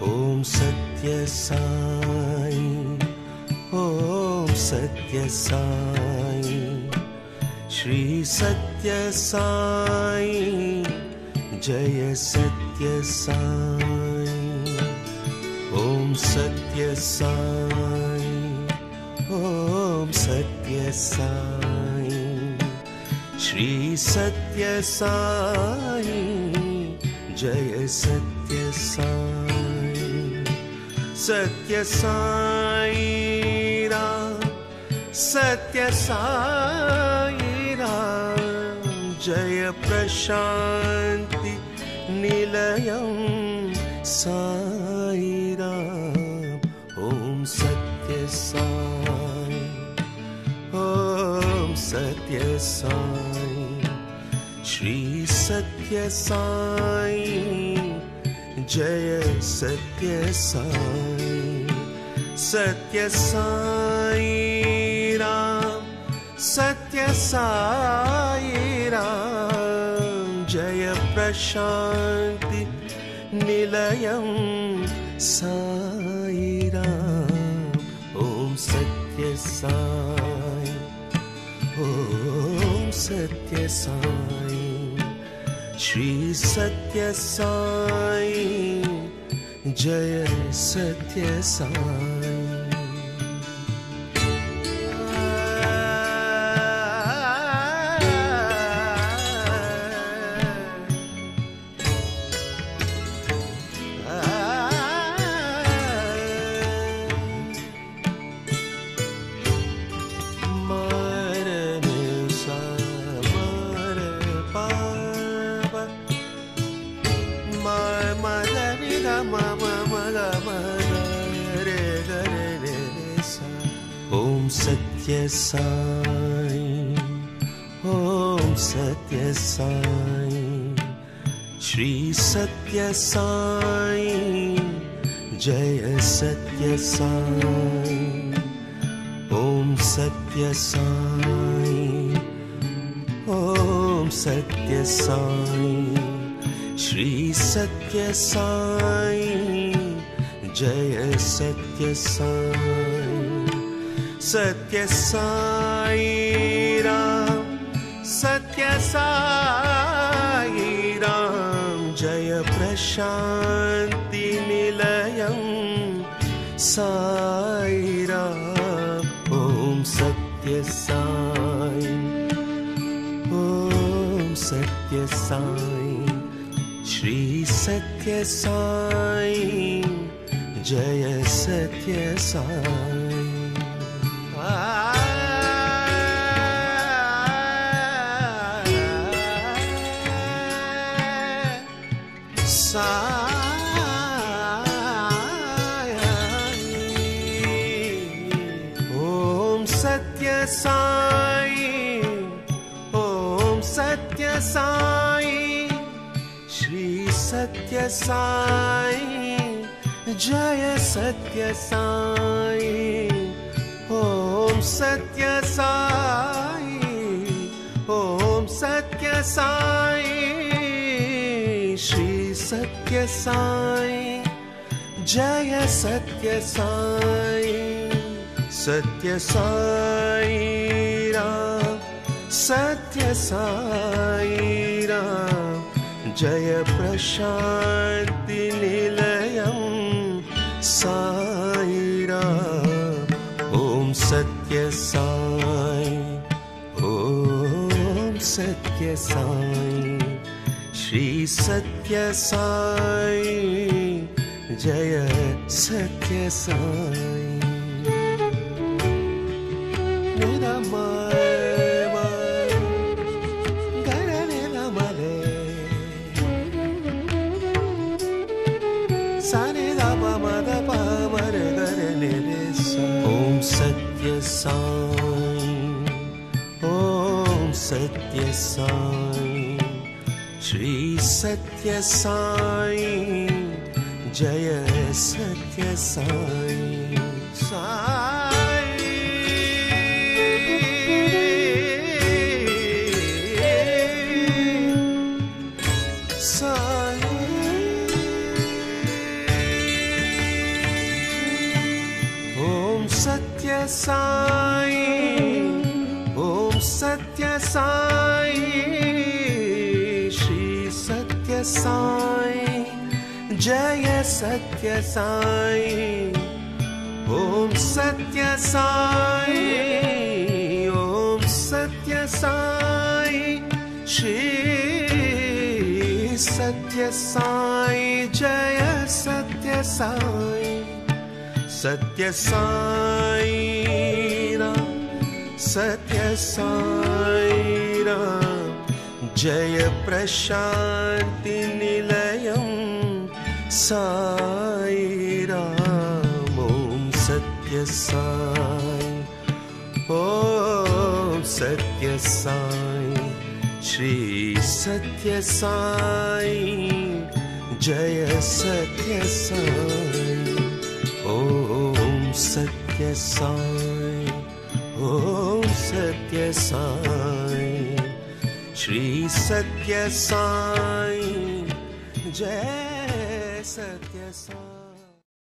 ॐ सत्य साई, ॐ सत्य साई, श्री सत्य साई, जय सत्य साई। ॐ सत्य साई, ॐ सत्य साई, श्री सत्य साई, जय सत्य साई। सत्य साई राम, सत्य साई राम, जय प्रशांति निलयं साई राम। ॐ सत्य साई, ॐ सत्य साई, श्री सत्य साई, जय सत्य साई। सत्य साई राम, सत्य साई राम, जय प्रशांति निलयं साई राम। ॐ सत्य साई, ॐ सत्य साई, श्री सत्य साई, जय सत्य साई। ॐ सत्य साई, ॐ सत्य साई, श्री सत्य साई, जय सत्य साई। ॐ सत्य साई, ॐ सत्य साई, श्री सत्य साई, जय सत्य साई। सत्य साई राम, सत्य साई राम, जय प्रशांति निलयं साई राम। ॐ सत्य साई, ॐ सत्य साई, श्री सत्य साई, जय सत्य साई। ॐ सत्य साई, ॐ सत्य साई, श्री सत्य साई, जय सत्य साई। ॐ सत्य साई, ॐ सत्य साई, श्री सत्य साई, जय सत्य साई। सत्य साई राम, सत्य साई राम, जय प्रशांति निलयं साई राम। ॐ सत्य साई, ॐ सत्य साई, श्री सत्य साई, जय सत्य साई। ॐ सत्य साई, ॐ सत्य साई, श्री सत्य साई, जय सत्य साई। साई साई ओम सत्य साई श्री सत्य साई जय सत्य साई ओम सत्य साई ओम सत्य साई श्री सत्य साई जय सत्य साई सत्य साई राम सत्य साई राम जय प्रशांति निलयम साई राम ओम सत्य साई ओम सत्य साई श्री सत्य साई जय सत्य साई ओम सत्य साई ओम सत्य साई श्री सत्य साई जय सत्य साई।